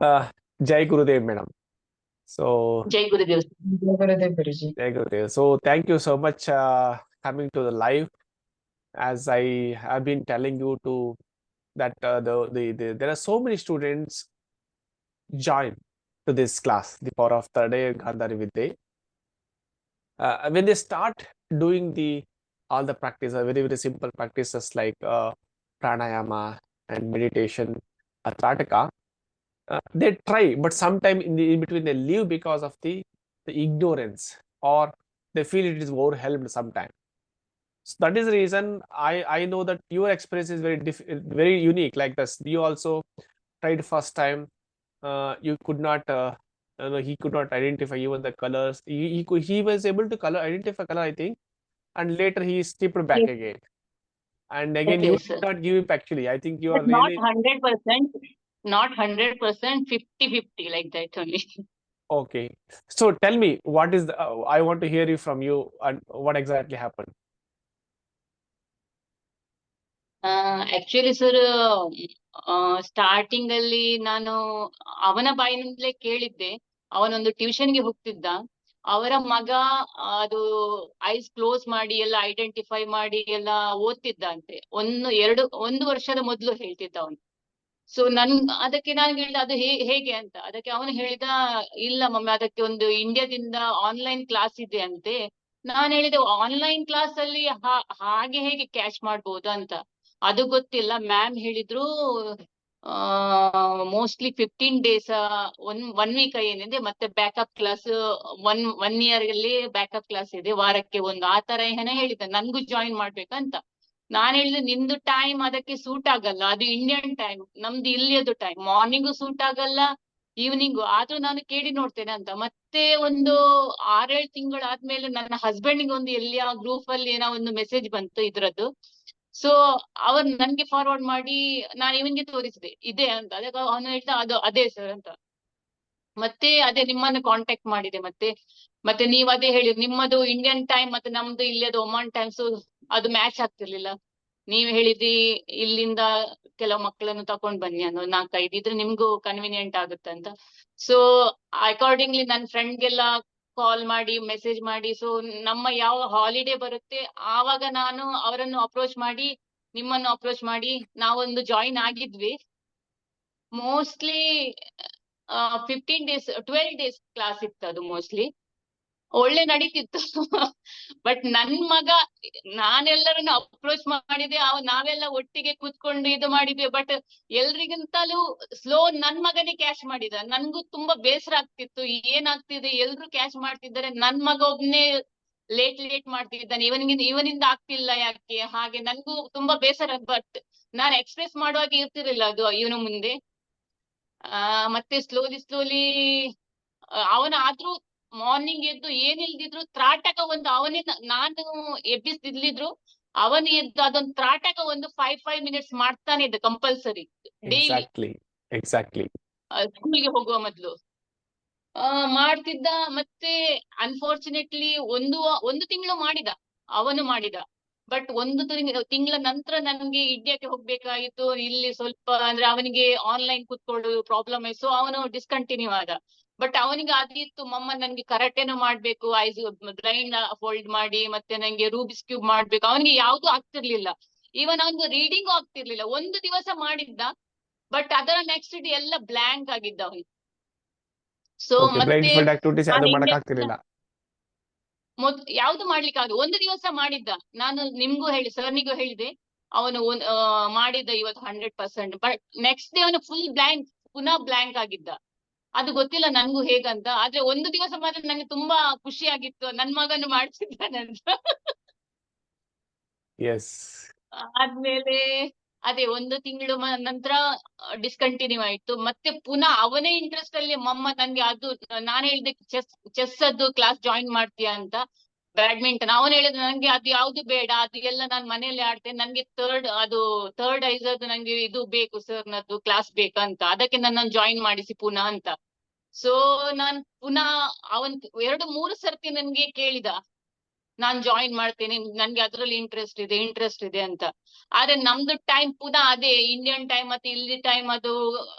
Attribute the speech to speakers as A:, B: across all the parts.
A: Uh, Jai Gurudev, madam. So,
B: जय गुरुदेव।
C: जय गुरुदेव गुरुजी।
A: Jai Gurudev. So, thank you so much coming to the live. As I have been telling you to that there are so many students join to this class, the power of Tade Gandhari Vidya. When they start doing all the practice, very simple practices like pranayama and meditation, atrataka, they try, but sometime in between they leave because of the ignorance, or they feel it is overwhelmed sometime. So that is the reason I know that your experience is very unique like this. You also tried first time, you could not he could not identify even the colors. He was able to identify color, I think, and later he stepped back
B: Yes,
A: again, and again you
B: yes,
A: did
B: sir.
A: not give up. Actually, I think you
B: But
A: are
B: not
A: really
B: 100%, not 100%, 50-50 like that only.
A: okay. So tell me, what is the, I want to hear you from you, and what exactly happened.
B: Actually sir, starting ಅಲ್ಲಿ ನಾನು ಅವನ ಬಾಯಿನಿಂದಲೇ ಕೇಳಿದ್ದೆ. ಅವನೊಂದು ಟ್ಯೂಷನ್ಗೆ ಹೋಗ್ತಿದ್ದ. ಅವರ ಮಗ ಅದು ಐಸ್ ಕ್ಲೋಸ್ ಮಾಡಿ ಎಲ್ಲ ಐಡೆಂಟಿಫೈ ಮಾಡಿ ಎಲ್ಲ ಓದ್ತಿದ್ದ ಅಂತೆ. ಒಂದು ವರ್ಷದ ಮೊದಲು ಹೇಳ್ತಿದ್ದ ಅವನು. ಸೊ ಅದಕ್ಕೆ ನಾನು ಹೇಳಿದ ಅದು ಹೇಗೆ ಅಂತ. ಅದಕ್ಕೆ ಅವನು ಹೇಳಿದ, ಇಲ್ಲ ಮಮ್ಮಿ, ಅದಕ್ಕೆ ಒಂದು ಇಂಡಿಯಾದಿಂದ ಆನ್ಲೈನ್ ಕ್ಲಾಸ್ ಇದೆ ಅಂತೆ. ನಾನು ಹೇಳಿದೆ, ಆನ್ಲೈನ್ ಕ್ಲಾಸ್ ಅಲ್ಲಿ ಹಾಗೆ ಹೇಗೆ ಕ್ಯಾಚ್ ಮಾಡ್ಬೋದು ಅಂತ. ಅದು ಗೊತ್ತಿಲ್ಲ. ಮ್ಯಾಮ್ ಹೇಳಿದ್ರು, ಮೋಸ್ಟ್ಲಿ 15 days, ಒನ್ ವೀಕ್ ಏನಿದೆ, ಮತ್ತೆ ಬ್ಯಾಕಪ್ ಕ್ಲಾಸ್ ಒನ್ ಇಯರ್ ಅಲ್ಲಿ ಬ್ಯಾಕಪ್ ಕ್ಲಾಸ್ ಇದೆ, ವಾರಕ್ಕೆ ಒಂದು, ಆ ತರ ಏನ ಹೇಳಿದ್ದ. ನನ್ಗೂ ಜಾಯಿನ್ ಮಾಡ್ಬೇಕಂತ. ನಾನ್ ಹೇಳಿದೆ, ನಿಮ್ದು ಟೈಮ್ ಅದಕ್ಕೆ ಸೂಟ್ ಆಗಲ್ಲ, ಅದು ಇಂಡಿಯನ್ ಟೈಮ್, ನಮ್ದು ಇಲ್ಲಿಯದು ಟೈಮ್, ಮಾರ್ನಿಂಗು ಸೂಟ್ ಆಗಲ್ಲ, ಈವ್ನಿಂಗು. ಆದ್ರೂ ನಾನು ಕೇಳಿ ನೋಡ್ತೇನೆ ಅಂತ. ಮತ್ತೆ ಒಂದು 6-7 ತಿಂಗಳಾದ್ಮೇಲೆ ನನ್ನ ಹಸ್ಬೆಂಡ್ಗೆ ಒಂದು ಎಲ್ಲಿಯ ಗ್ರೂಪ್ ಅಲ್ಲಿ ಏನೋ ಒಂದು ಮೆಸೇಜ್ ಬಂತು ಇದ್ರದ್ದು. ಸೊ ಅವ್ರು ನನ್ಗೆ ಫಾರ್ವರ್ಡ್ ಮಾಡಿ ನಾನು ಇವನ್ಗೆ ತೋರಿಸಿದೆ ಇದೆ ಅಂತ. ಅದಕ್ಕೆ ಅವನು ಹೇಳ್ತಾ, ಅದೇ ಸರ್ ಅಂತ. ಮತ್ತೆ ಅದೇ ನಿಮ್ಮನ್ನು ಕಾಂಟ್ಯಾಕ್ಟ್ ಮಾಡಿದೆ. ಮತ್ತೆ ನೀವ್ ಅದೇ ಹೇಳಿ, ನಿಮ್ಮದು ಇಂಡಿಯನ್ ಟೈಮ್ ಮತ್ತೆ ನಮ್ದು ಇಲ್ಲಿಯದು ಒಮಾನ್ ಟೈಮ್, ಸೊ ಅದು ಮ್ಯಾಚ್ ಆಗ್ತಿರ್ಲಿಲ್ಲ. ನೀವ್ ಹೇಳಿದ್ರಿ ಇಲ್ಲಿಂದ ಕೆಲವು ಮಕ್ಕಳನ್ನು ತಕೊಂಡ್ ಬನ್ನಿ ಅನ್ನೋ, 4-5 ಇದ್ರೆ ನಿಮ್ಗೂ ಕನ್ವಿನಿಯೆಂಟ್ ಆಗುತ್ತೆ ಅಂತ. ಸೊ ಅಕಾರ್ಡಿಂಗ್ಲಿ ನನ್ನ ಫ್ರೆಂಡ್ಗೆಲ್ಲ ಕಾಲ್ ಮಾಡಿ ಮೆಸೇಜ್ ಮಾಡಿ, ಸೊ ನಮ್ಮ ಯಾವ ಹಾಲಿಡೇ ಬರುತ್ತೆ ಆವಾಗ ನಾನು ಅವರನ್ನು ಅಪ್ರೋಚ್ ಮಾಡಿ, ನಿಮ್ಮನ್ನು ಅಪ್ರೋಚ್ ಮಾಡಿ ನಾವೊಂದು ಜಾಯಿನ್ ಆಗಿದ್ವಿ. ಮೋಸ್ಟ್ಲಿ 15 days, 12 days ಕ್ಲಾಸ್ ಇತ್ತು ಅದು ಮೋಸ್ಟ್ಲಿ. ಒಳ್ಳೆ ನಡೀತಿತ್ತು. ಬಟ್ ನನ್ ಮಗ, ನಾನೆಲ್ಲರನ್ನು ಅಪ್ರೋಚ್ ಮಾಡಿದೆ, ನಾವೆಲ್ಲ ಒಟ್ಟಿಗೆ ಕೂತ್ಕೊಂಡು ಇದು ಮಾಡಿದ್ವಿ. ಬಟ್ ಎಲ್ರಿಗಿಂತಲೂ ಸ್ಲೋ ನನ್ ಮಗನೇ ಕ್ಯಾಚ್ ಮಾಡಿದ. ನನ್ಗೂ ತುಂಬಾ ಬೇಸರ ಆಗ್ತಿತ್ತು, ಏನಾಗ್ತಿದೆ, ಎಲ್ರು ಕ್ಯಾಚ್ ಮಾಡ್ತಿದ್ದಾರೆ, ನನ್ ಮಗ ಒಬ್ನೇ ಲೇಟ್ ಮಾಡ್ತಿದ್ದಾನೆ, ಇವನಿಂದ ಆಗ್ತಿಲ್ಲ ಯಾಕೆ, ಹಾಗೆ ನನ್ಗೂ ತುಂಬಾ ಬೇಸರ. ಬಟ್ ನಾನು ಎಕ್ಸ್ಪ್ರೆಸ್ ಮಾಡುವಾಗ ಇರ್ತಿರ್ಲಿಲ್ಲ ಅದು ಇವನು ಮುಂದೆ. ಮತ್ತೆ ಸ್ಲೋಲಿ ಅವನ ಆದ್ರೂ ಮಾರ್ನಿಂಗ್ ಎದ್ದು ಏನಿಲ್ದಿದ್ರು ತ್ರಾಟಕ ಒಂದು ಅವನೇ, ನಾನು ಎಬ್ಬಿಸ್ತಿರ್ಲಿದ್ರು ಅವನು ಎದ್ದು ಅದೊಂದು ತ್ರಾಟಕ ಒಂದು 5 minutes ಮಾಡ್ತಾನೆ ಇದ್ದ ಕಂಪಲ್ಸರಿ ಡೈಲಿ,
A: ಎಕ್ಸಾಕ್ಟ್ಲಿ
B: ಸ್ಕೂಲ್ಗೆ ಹೋಗುವ ಮೊದ್ಲು ಮಾಡ್ತಿದ್ದ. ಮತ್ತೆ ಅನ್ಫಾರ್ಚುನೇಟ್ಲಿ ಒಂದು ತಿಂಗಳು ಅವನು ಮಾಡಿದ. ಬಟ್ ಒಂದು ತಿಂಗಳ ನಂತರ ನನ್ಗೆ ಇಂಡಿಯಾಕ್ಕೆ ಹೋಗ್ಬೇಕಾಗಿತ್ತು. ಇಲ್ಲಿ ಸ್ವಲ್ಪ ಅಂದ್ರೆ ಅವನಿಗೆ ಆನ್ಲೈನ್ ಕೂತ್ಕೊಳ್ಳೋದು ಪ್ರಾಬ್ಲಮ್ ಆಯ್ತು, ಸೊ ಅವನು ಡಿಸ್ಕಂಟಿನ್ಯೂ ಆದ. ಬಟ್ ಅವನಿಗೆ ಅದಿತ್ತು, ಮಮ್ಮ ನನ್ಗೆ ಕರಾಟೆನೂ ಮಾಡ್ಬೇಕು, ಐಸ್ ಬ್ಲೈಂಡ್ ಫೋಲ್ಡ್ ಮಾಡಿ, ಮತ್ತೆ ನಂಗೆ ರೂಬಿಸ್ ಕ್ಯೂಬ್ ಮಾಡ್ಬೇಕು. ಅವನಿಗೆ ಯಾವ್ದು ಆಗ್ತಿರ್ಲಿಲ್ಲ, ಇವನ್ ಅವನಿಗೆ ರೀಡಿಂಗು ಆಗ್ತಿರ್ಲಿಲ್ಲ. ಒಂದು ದಿವಸ ಮಾಡಿದ್ದ, ಬಟ್ ಅದರ ನೆಕ್ಸ್ಟ್ ಡೇ ಎಲ್ಲ ಬ್ಲಾಂಕ್ ಆಗಿದ್ದ ಅವನು. ಸೊ
A: ಬ್ಲೈಂಡ್
B: ಮತ್ತೆ
A: ಫೀಲ್ಡ್ ಆಕ್ಟಿವಿಟೀಸ್
B: ನಾನು
A: ಯಾವ್ದು ಮಾಡಕ್ ಆಗ್ತಿರ್ಲಿಲ್ಲ.
B: ಯಾವ್ದು ಮಾಡ್ಲಿಕ್ಕೆ ಆಗ ಒಂದು ದಿವಸ ಮಾಡಿದ್ದ. ನಾನು ನಿಮ್ಗೂ ಹೇಳಿ, ಸರ್ನಿಗೂ ಹೇಳಿದೆ, ಅವನು ಮಾಡಿದ್ದ ಇವತ್ತು 100%. ಬಟ್ ನೆಕ್ಸ್ಟ್ ಡೇ ಅವನು ಫುಲ್ ಬ್ಲಾಂಕ್, ಪುನಃ ಬ್ಲಾಂಕ್ ಆಗಿದ್ದ. ಅದು ಗೊತ್ತಿಲ್ಲ ನನ್ಗೂ ಹೇಗಂತ. ಆದ್ರೆ ಒಂದು ದಿವಸ ಮಾತ್ರ ನಂಗೆ ತುಂಬಾ ಖುಷಿ ಆಗಿತ್ತು, ನನ್ ಮಗನು ಮಾಡ್ತಿದ್ದಾನಂತ.
A: ಎಸ್.
B: ಆದ್ಮೇಲೆ ಅದೇ ಒಂದು ತಿಂಗಳು ನಂತರ ಡಿಸ್ಕಂಟಿನ್ಯೂ ಆಯ್ತು. ಮತ್ತೆ ಪುನಃ ಅವನೇ ಇಂಟ್ರೆಸ್ಟ್ ಅಲ್ಲಿ, ಮಮ್ಮ ನನ್ಗೆ ಅದು, ನಾನು ಹೇಳಿದೆ ಚೆಸ್ ಅದು ಕ್ಲಾಸ್ ಜಾಯಿನ್ ಮಾಡ್ತೀಯಾ ಅಂತ, ಬ್ಯಾಡ್ಮಿಂಟನ್. ಅವನು ಹೇಳಿದ, ನಂಗೆ ಅದು ಯಾವ್ದು ಬೇಡ, ಅದು ಎಲ್ಲ ನಾನು ಮನೆಯಲ್ಲಿ ಆಡ್ತೇನೆ, ನಂಗೆ ಥರ್ಡ್ ಐಸ್ ಅದು ನಂಗೆ ಇದು ಬೇಕು ಸರ್, ನದ್ದು ಕ್ಲಾಸ್ ಬೇಕಂತ. ಅದಕ್ಕೆ ನನ್ನನ್ನು ಜಾಯಿನ್ ಮಾಡಿಸಿ ಪುನಃ ಅಂತ. ಸೊ ನಾನ್ ಪುನಃ ಅವನ್ 2-3 ಸರ್ತಿ ನನ್ಗೆ ಕೇಳಿದ, ನಾನ್ ಜಾಯಿನ್ ಮಾಡ್ತೇನೆ, ನನ್ಗೆ ಅದ್ರಲ್ಲಿ ಇಂಟ್ರೆಸ್ಟ್ ಇದೆ ಅಂತ. ಆದ್ರೆ ನಮ್ದು ಟೈಮ್ ಪುನಃ ಅದೇ ಇಂಡಿಯನ್ ಟೈಮ್ ಮತ್ತೆ ಇಲ್ಲಿ ಟೈಮ್ ಅದು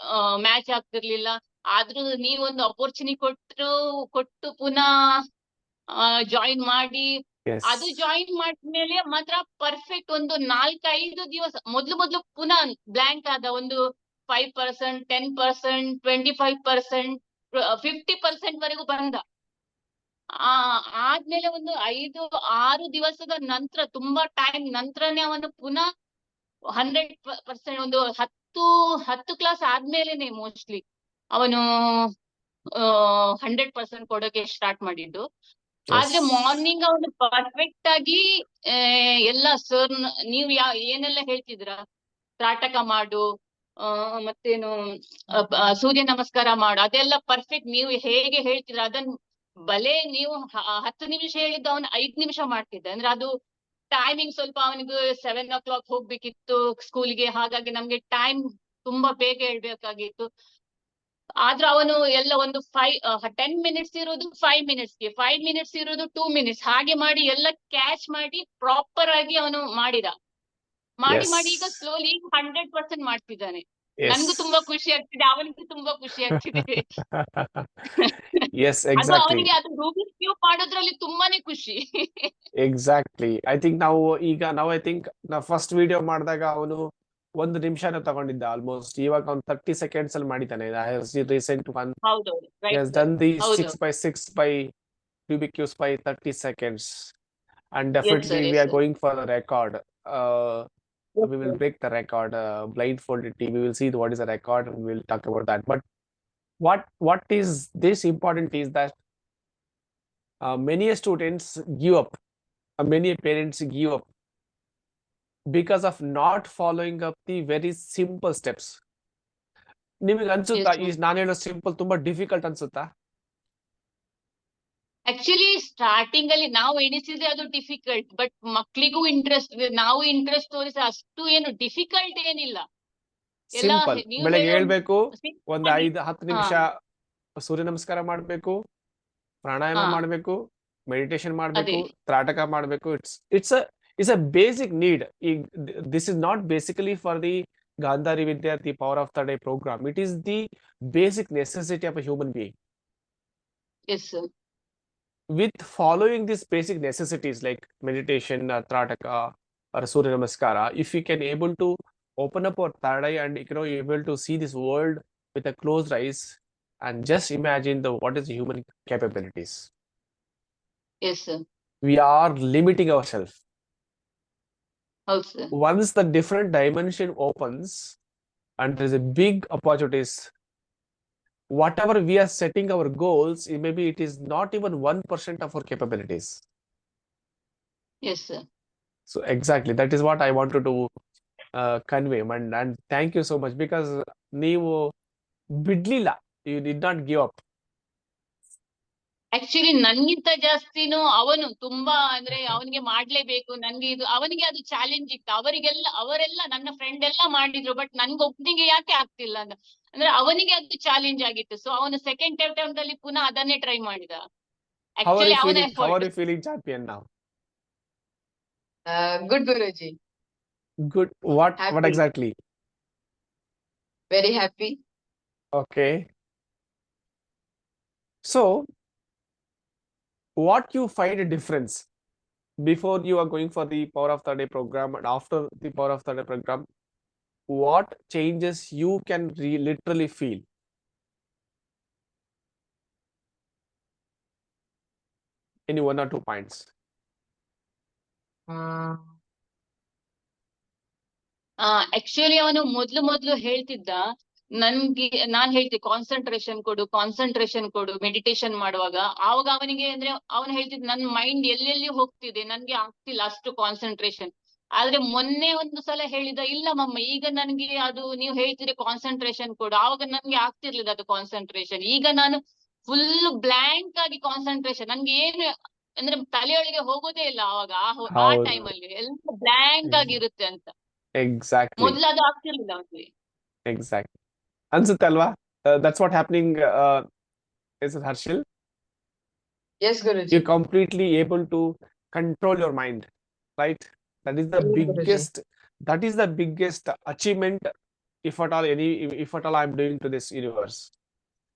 B: ಮ್ಯಾಚ್ ಆಗ್ತಿರ್ಲಿಲ್ಲ. ಆದ್ರೂ ನೀವೊಂದು ಅಪರ್ಚುನಿಟಿ ಕೊಟ್ಟು ಪುನಃ ಜಾಯಿನ್ ಮಾಡಿ, ಅದು
A: Yes.
B: ಜಾಯಿನ್ ಮಾಡಿದ್ಮೇಲೆ ಮಾತ್ರ ಪರ್ಫೆಕ್ಟ್ ಒಂದು 4-5 ದಿವಸ ಮೊದ್ಲು ಪುನಃ ಬ್ಲಾಂಕ್ ಆದ, ಒಂದು 5%, 10%, 25%, 50% ವರೆಗೂ ಬಂದ. ಆದ್ಮೇಲೆ ಒಂದು 5-6 ದಿವಸದ ನಂತರ, ತುಂಬಾ ಟೈಮ್ ನಂತರನೇ ಅವನು ಪುನಃ 100% ಒಂದು 10 ಕ್ಲಾಸ್ ಆದ್ಮೇಲೆನೆ ಮೋಸ್ಟ್ಲಿ ಅವನು 100% ಕೊಡೋಕೆ ಸ್ಟಾರ್ಟ್ ಮಾಡಿದ್ದು. ಆದ್ರೆ
A: Yes.
B: ಮಾರ್ನಿಂಗ್ ಅವನು ಪರ್ಫೆಕ್ಟ್ ಆಗಿ ಎಲ್ಲ ಸರ್ ನೀವು ಏನೆಲ್ಲ ಹೇಳ್ತಿದ್ರ, ತ್ರಾಟಕ ಮಾಡು, ಮತ್ತೇನು ಸೂರ್ಯ ನಮಸ್ಕಾರ ಮಾಡು, ಅದೆಲ್ಲ ಪರ್ಫೆಕ್ಟ್ ನೀವು ಹೇಗೆ ಹೇಳ್ತಿದ್ರ ಅದನ್ನ ಭಲೆ ನೀವು 10 ನಿಮಿಷ ಹೇಳಿದ್ದು ಅವನು 5 ನಿಮಿಷ ಮಾಡ್ತಿದ್ದ. ಅಂದ್ರೆ ಅದು ಟೈಮಿಂಗ್ ಸ್ವಲ್ಪ ಅವನಿಗೆ 7 o'clock ಹೋಗ್ಬೇಕಿತ್ತು ಸ್ಕೂಲ್ಗೆ, ಹಾಗಾಗಿ ನಮ್ಗೆ ಟೈಮ್ ತುಂಬಾ ಬೇಗ ಹೇಳ್ಬೇಕಾಗಿತ್ತು. ಆದ್ರೂ ಅವನು ಎಲ್ಲ ಒಂದು 10 ಮಿನಿಟ್ಸ್ ಇರೋದು 5 ಮಿನಿಟ್ಸ್ಗೆ, 5 ಮಿನಿಟ್ಸ್ ಇರೋದು 2 ಮಿನಿಟ್ಸ್, ಹಾಗೆ ಮಾಡಿ ಎಲ್ಲ ಕ್ಯಾಚ್ ಮಾಡಿ ಪ್ರಾಪರ್ ಆಗಿ ಅವನು ಮಾಡಿದ. ಮಾಡಿ ಈಗ
A: Yes.
B: ಸ್ಲೋಲಿ 100% ಮಾಡ್ತಿದ್ದಾನೆ. ನನ್ಗೂ
A: Yes.
B: ತುಂಬಾ ಖುಷಿ ಆಗ್ತಿದೆ, ಅವನಿಗೂ ತುಂಬಾ ಖುಷಿ ಆಗ್ತಿದೆ.
A: Yes,
B: ಅದು
A: exactly.
B: ಅವನಿಗೆ ಅದು ರೂಬಿಕ್ಸ್ ಕ್ಯೂಬ್ ಮಾಡೋದ್ರಲ್ಲಿ ತುಂಬಾನೇ ಖುಷಿ.
A: Exactly. I think now I think ನಾವು ಫಸ್ಟ್ ವಿಡಿಯೋ ಮಾಡಿದಾಗ ಅವನು 1 ನಿಮಿಷನ ತಗೊಂಡಿದ್ದ ಆಲ್ಮೋಸ್ಟ್. ಇವಾಗ ಅವ್ನು 30 seconds ಅಲ್ಲಿ ಮಾಡಿದ್ದಾನೆ. Recent one.
B: ಹೌದೌದು,
A: He has
B: right.
A: done the
B: ಹೌದು.
A: 6x6 by Rubik's cubes by 30 seconds. And
B: Yes,
A: definitely
B: sir.
A: we
B: Yes,
A: are
B: sir.
A: going for the record.
B: Yes,
A: We will
B: sir.
A: break the record. Blindfolded team. We will see what is the record and we'll talk about that. But what is this important is that many students give up. Many parents give up because of not following up the very simple steps. ನಿಮಗೆ ಅನ್ಸುತ್ತಾ
B: Yes,
A: ಈ
B: sir.
A: ನಾನು ಹೇಳೋ simple ತುಂಬಾ difficult ಅನ್ಸುತ್ತಾ?
B: Actually starting ಅಲ್ಲಿ ನಾವು ಎಣಿಸಿದ್ರೆ ಅದು ಡಿಫಿಕಲ್ಟ್, ಬಟ್ ಮಕ್ಳಿಗೂ ಇಂಟ್ರೆಸ್ಟ್ ಇದೆ. ನಾವು ಇಂಟ್ರೆಸ್ಟ್ ತೋರಿಸಿ ಅಷ್ಟು ಏನು ಡಿಫಿಕಲ್ಟ್ ಏನಿಲ್ಲ. ಎಲ್ಲ
A: ಸಿಂಪಲ್.
B: ನೀವು
A: ಬೆಳಗ್ಗೆ
B: ಹೇಳೋ
A: ಹೇಳ್ಬೇಕು, ಒಂದು
B: simple ಆಗಿ.
A: 5-10
B: ಹಾ,
A: ನಿಮಿಷ ಸೂರ್ಯ ನಮಸ್ಕಾರ ಮಾಡ್ಬೇಕು, ಪ್ರಾಣಾಯಾಮ
B: ಹಾ,
A: ಮಾಡ್ಬೇಕು, ಮೆಡಿಟೇಷನ್ ಮಾಡ್ಬೇಕು,
B: ಅದೇ.
A: ತ್ರಾಟಕ ಮಾಡ್ಬೇಕು. It's a basic need. This is not basically for the Gandhari ವಿದ್ಯಾರ್ಥಿ power of the day programme. It is the basic necessity of a human being.
B: Yes sir.
A: With following these basic necessities like meditation, Trataka, or Surya Namaskara, if we can able to open up our third eye and able to see this world with a closed eyes and just imagine what is the human capabilities.
B: Yes sir.
A: We are limiting ourselves.
B: ಹೌದು sir.
A: Once the different dimension opens and there is a big opportunities, whatever we are setting our goals, maybe it is not even 1% of our capabilities.
B: Yes sir.
A: So exactly, that is what I wanted to convey. And thank you so much because ನೀವು ಬಿಡ್ಲಿಲ್ಲ, you did not give up.
B: Actually ನನ್ಗಿಂತ ಜಾಸ್ತಿನೂ ಅವನು ತುಂಬಾ, ಅಂದ್ರೆ ಅವನಿಗೆ ಮಾಡ್ಲೇಬೇಕು, ನನ್ಗೆ ಇದು ಅವನಿಗೆ ಅದು ಚಾಲೆಂಜ್ ಇತ್ತು. ಅವರೆಲ್ಲ ನನ್ನ ಫ್ರೆಂಡ್ ಎಲ್ಲ ಮಾಡಿದ್ರು, ಬಟ್ ನನ್ಗೊಬ್ನಿಗೆ ಯಾಕೆ ಆಗ್ತಿಲ್ಲ ಅಂತ. ಅಂದ್ರೆ ಅವನಿಗೆ ಅದು ಚಾಲೆಂಜ್ ಆಗಿತ್ತು. ಸೊ ಅವನು ಸೆಕೆಂಡ್ ಅಟೆಂಪ್ಟ್ ಅಲ್ಲಿ ಪುನಃ ಅದನ್ನೇ ಟ್ರೈ ಮಾಡಿದ.
A: How are
B: ಆಕ್ಚುಲಿ
A: you
B: ಅವನ
A: feeling? How are
B: effort.
A: you feeling, champion, now?
C: Good, Guruji.
A: Good. What
C: Happy.
A: exactly?
C: Very happy.
A: Okay. So what you find a difference before you are going for the Power of the Day program and after the Power of the Day program? What changes you can literally feel? Any 1 or 2 points?
B: Actually ಅವನು ಮೊದ್ಲು ಹೇಳ್ತಿದ್ದ, ನಾನ್ ಹೇಳ್ತಿದ್ದೆ concentration ಕೊಡು meditation ಮಾಡುವಾಗ. ಆವಾಗ ಅವನಿಗೆ ಅಂದ್ರೆ ಅವನು ಹೇಳ್ತಿದ್ದ, ನನ್ ಮೈಂಡ್ ಎಲ್ಲೆಲ್ಲಿ ಹೋಗ್ತಿದೆ, ನನ್ಗೆ ಆಗ್ತಿಲ್ಲ ಅಷ್ಟು ಕಾನ್ಸಂಟ್ರೇಷನ್. ಆದ್ರೆ ಮೊನ್ನೆ ಒಂದು ಸಲ ಹೇಳಿದ, ಇಲ್ಲ ಮಮ್ಮ ಈಗ ನನ್ಗೆ ಅದು ನೀವು ಹೇಳ್ತಿದ್ರೆ ಕಾನ್ಸಂಟ್ರೇಷನ್ ಕೊಡು, ಆವಾಗ ನನ್ಗೆ ಆಗ್ತಿರ್ಲಿಲ್ಲ ಅದು ಕಾನ್ಸಂಟ್ರೇಷನ್. ಈಗ ನಾನು ಫುಲ್ ಬ್ಲಾಂಕ್ ಆಗಿ ಕಾನ್ಸಂಟ್ರೇಷನ್, ನನ್ಗೆ ಏನು ಅಂದ್ರೆ ತಲೆಯೊಳಗೆ ಹೋಗೋದೇ ಇಲ್ಲ ಆವಾಗ. ಆ ಟೈಮ್ ಅಲ್ಲಿ ಎಲ್ಲ ಬ್ಲಾಂಕ್ ಆಗಿರುತ್ತೆ ಅಂತ.
A: Exactly.
B: ಮೊದ್ಲು ಅದು ಆಗ್ತಿರ್ಲಿಲ್ಲ ಅವನಿಗೆ.
A: Exactly. ಅನ್ಸುತ್ತೆ ಅಲ್ವಾ? That's what happening, is it Harshil?
C: Yes, Guruji.
A: You're completely able to control your mind, right? That is the
C: Guruji.
A: biggest achievement, if at all I'm doing to this universe.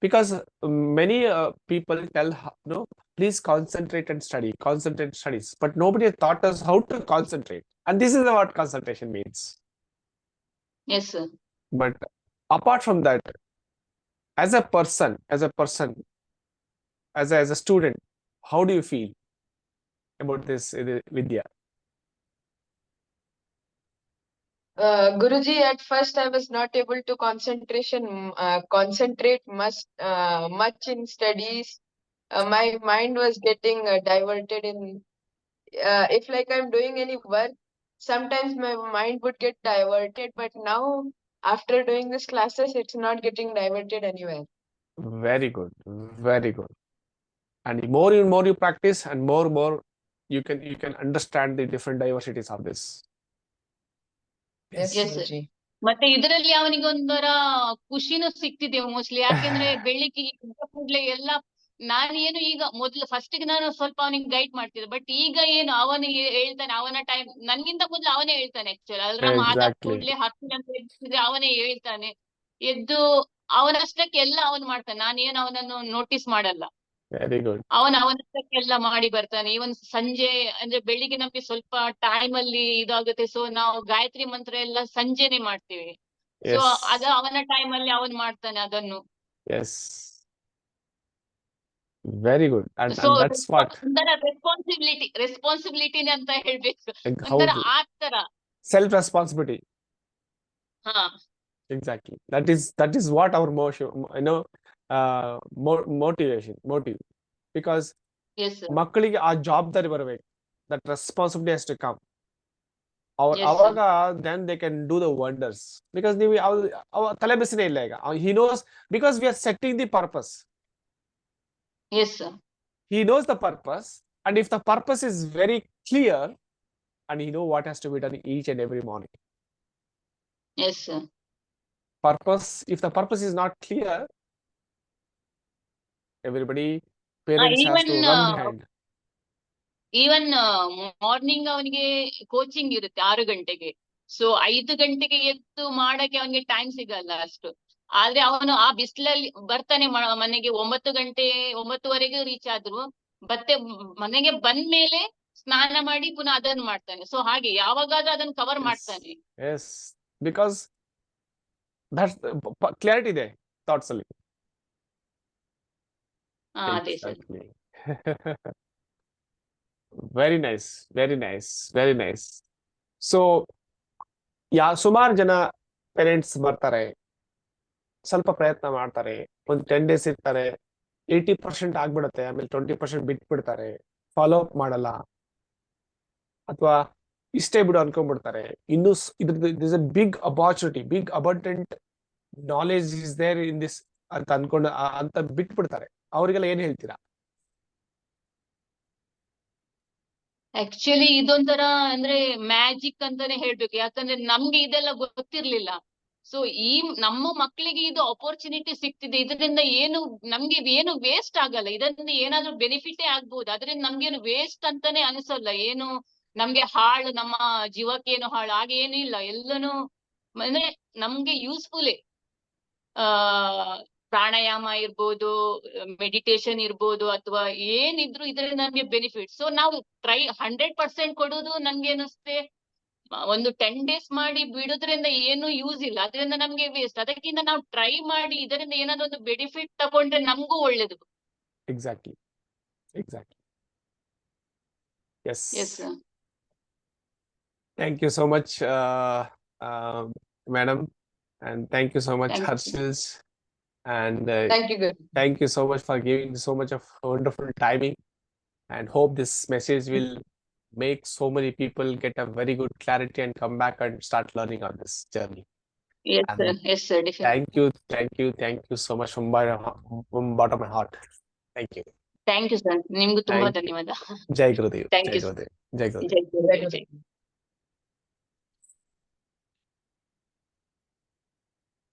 A: Because many people tell, no, please concentrate and studies, but nobody taught us how to concentrate. And this is what concentration means.
B: Yes, sir.
A: But apart from that, as a person, as a student, how do you feel about this Vidya?
C: Guruji, at first I was not able to concentrate much in studies. My mind was getting diverted in, if like I'm doing any work, sometimes my mind would get diverted, but now after doing these classes, it's not getting diverted anywhere.
A: Very good, very good. And more you practice, and more you can understand the different diversities of this.
C: Yes,
B: Yes, sir.
C: Guruji.
B: ಮತ್ತೆ ಇದರಲ್ಲಿ ಅವನಿಗೆ ಒಂದರ ಖುಷಿನೂ ಸಿಕ್ತಿದೆ mostly. ಯಾಕೆಂದ್ರೆ ಬೆಳಿಗ್ಗೆ ಎದ್ದ ಕೂಡ್ಲೆ ಎಲ್ಲ ನಾನೇನು ಈಗ ಮೊದ್ಲು ಫಸ್ಟಿಗೆ ನಾನು ಸ್ವಲ್ಪ ಅವನಿಗೆ ಗೈಡ್ ಮಾಡ್ತಿದ್ದೆ, ಬಟ್ ಈಗ ಏನು ಅವನಿಗೆ ಹೇಳ್ತಾನೆ, ಅವನ ಟೈಮ್ ನನ್ಗಿಂತ ಮೊದ್ಲು ಅವನೇ ಹೇಳ್ತಾನೆ. ಆಕ್ಚುಲಿ ಅಲ್ರಾಮ್ ಆದ
A: Exactly.
B: ಕೂಡ್ಲೆ 10 ಗಂಟೆ ಎದ್ದಿದ್ರೆ ಅವನೇ ಹೇಳ್ತಾನೆ. ಎದ್ದು ಅವನಷ್ಟಕ್ಕೆ ಎಲ್ಲ ಅವನು ಮಾಡ್ತಾನೆ. ನಾನೇನು ಅವನನ್ನು ನೋಟಿಸ್ ಮಾಡಲ್ಲ.
A: Very good.
B: ಅವನಷ್ಟಕ್ಕೆಲ್ಲ ಮಾಡಿ ಬರ್ತಾನೆ. ಇವನ್ ಸಂಜೆ ಅಂದ್ರೆ ಬೆಳಿಗ್ಗೆ ನಮ್ಗೆ ಸ್ವಲ್ಪ ಟೈಮ್ ಅಲ್ಲಿ ಇದಾಗುತ್ತೆ, ಸೊ ನಾವು ಗಾಯತ್ರಿ ಮಂತ್ರ ಎಲ್ಲ ಸಂಜೆನೆ ಮಾಡ್ತೀವಿ. So
A: Yes.
B: ಅದು ಅವನ ಟೈಮ್ ಅಲ್ಲಿ ಅವನ್ ಮಾಡ್ತಾನೆ ಅದನ್ನು.
A: Yes. Very good. And
B: so
A: that's what.
B: ಒಂಥರ ರೆಸ್ಪಾನ್ಸಿಬಿಲಿಟಿನೇ ಅಂತ ಹೇಳ್ಬೇಕು.
A: Like,
B: ಒಂಥರ
A: how
B: ಆ ತರ.
A: self-responsibility.
B: ಹಾ,
A: Exactly. That is what our motive, motive. Because
B: yes
A: ಮಕ್ಕಳಿಗೆ ಆ ಜವಾಬ್ದಾರಿ ಬರಬೇಕು. That responsibility has to come.
B: Yes, sir.
A: ಅವಾಗ then they can do the wonders. Because ನೀವು ತಲೆ ಬಿಸಿನೇ ಇಲ್ಲ ಈಗ. He knows, because we are setting the purpose.
B: Yes
A: He knows the purpose, and if the purpose is very clear, and he know what has to be done each and every morning.
B: Yes
A: Purpose, if the purpose is not clear, everybody, parents has to
B: even,
A: run behind.
B: Even morning ಅವನಿಗೆ coaching ಇರುತ್ತೆ 6 ಗಂಟೆಗೆ. So 5 ಗಂಟೆಗೆ ಎದ್ದು ಮಾಡಕ್ಕೆ ಅವನಿಗೆ time ಸಿಗಲ್ಲ ಅಷ್ಟು. ಆದ್ರೆ ಅವನು ಆ ಬಿಸಿಲಲ್ಲಿ ಬರ್ತಾನೆ ಮನೆಗೆ 9:30 ರೀಚ್ ಆದ್ರು. ಮತ್ತೆ ಮನೆಗೆ ಬಂದ್ಮೇಲೆ ಸ್ನಾನ ಮಾಡಿ ಪುನಃ ಅದನ್ನು ಮಾಡ್ತಾನೆ. ಸೊ ಹಾಗೆ ಯಾವಾಗಾದ್ರೂ ಅದನ್ನು ಕವರ್ ಮಾಡ್ತಾನೆ.
A: Yes, because that's clarity ಇದೆ thoughts ಅಲ್ಲಿ.
B: ಅದೇ sir.
A: Exactly. Very nice, very nice, very nice. So ಸುಮಾರು ಜನ ಪೇರೆಂಟ್ಸ್ ಬರ್ತಾರೆ, ಸ್ವಲ್ಪ ಪ್ರಯತ್ನ ಮಾಡ್ತಾರೆ, ಒಂದು 10 days ಇರ್ತಾರೆ, 80% ಆಗ್ಬಿಡುತ್ತೆ, ಆಮೇಲೆ 20% ಬಿಟ್ಬಿಡ್ತಾರೆ, ಫಾಲೋ ಅಪ್ ಮಾಡಲ್ಲ, ಅಥವಾ ಇಷ್ಟೇ ಬಿಡು ಅನ್ಕೊಂಡ್ಬಿಡ್ತಾರೆ. ಇನ್ನು is a big opportunity, big abundant knowledge is there in this ಅಂತ ಅನ್ಕೊಂಡು ಅಂತ ಬಿಟ್ಬಿಡ್ತಾರೆ. ಅವ್ರಿಗೆಲ್ಲ ಏನ್ ಹೇಳ್ತೀರಾ?
B: ಆಕ್ಚುಲಿ ಇದೊಂಥರ ಅಂದ್ರೆ ಮ್ಯಾಜಿಕ್ ಅಂತಾನೆ ಹೇಳ್ಬೇಕು. ಯಾಕಂದ್ರೆ ನಮ್ಗೆ ಇದೆಲ್ಲ ಗೊತ್ತಿರ್ಲಿಲ್ಲ. ಸೊ ಈ ನಮ್ಮ ಮಕ್ಕಳಿಗೆ ಇದು ಅಪರ್ಚುನಿಟಿ ಸಿಗ್ತಿದೆ. ಇದರಿಂದ ನಮ್ಗೆ ಏನು ವೇಸ್ಟ್ ಆಗಲ್ಲ. ಇದರಿಂದ ಏನಾದ್ರೂ ಬೆನಿಫಿಟೇ ಆಗ್ಬಹುದು. ಅದರಿಂದ ನಮ್ಗೇನು ವೇಸ್ಟ್ ಅಂತಾನೆ ಅನ್ಸಲ್ಲ. ಏನು ನಮ್ಗೆ ಹಾಳು, ನಮ್ಮ ಜೀವಕ್ಕೇನು ಹಾಳು ಹಾಗೆ ಏನು ಇಲ್ಲ. ಎಲ್ಲಾನು ಅಂದ್ರೆ ನಮ್ಗೆ ಯೂಸ್ಫುಲ್ಲೇ. ಪ್ರಾಣಾಯಾಮ ಇರ್ಬೋದು, ಮೆಡಿಟೇಷನ್ ಇರ್ಬೋದು, ಅಥವಾ ಏನಿದ್ರು ಇದರಿಂದ ನಮ್ಗೆ ಬೆನಿಫಿಟ್. ಸೊ ನಾವು 100% ಕೊಡುದು ನನ್ಗೆ ಅನಿಸುತ್ತೆ, ಒಂದು 10 days ಮಾಡಿ ಬಿಡೋದ್ರಿಂದ ಏನು ಯೂಸ್ ಇಲ್ಲ. ಅದರಿಂದ ನಮ್ಗೆ ವೇಸ್ಟ್. ಅದಕ್ಕಿಂತ ನಾವು ಟ್ರೈ ಮಾಡಿ ಇದರಿಂದ ಏನಾದ್ರು ಒಂದು ಬೆನಿಫಿಟ್ ತಗೊಂಡ್ರೆ ನಮಗೂ ಒಳ್ಳೇದು.
A: Exactly. Yes. Thank you so much, madam, and thank you so much,
B: Thank you.
A: Harshils, and
C: Thank you, Guru.
A: thank you so much for giving so much of wonderful timing, and hope this message will make so many people get a very good clarity and come back and start learning on this journey.
B: Yes, sir. Yes, sir. Definitely.
A: Thank you so much from bottom of my heart. Thank you.
B: Thank you, sir. ನಿಮ್ಗೂ ತುಂಬಾ
A: Thank you.
B: ಧನ್ಯವಾದ.
A: Jai Gurudev.
B: Thank
A: Jai
B: you.
A: Gurudev. Jai Gurudev.
B: Jai Gurudev.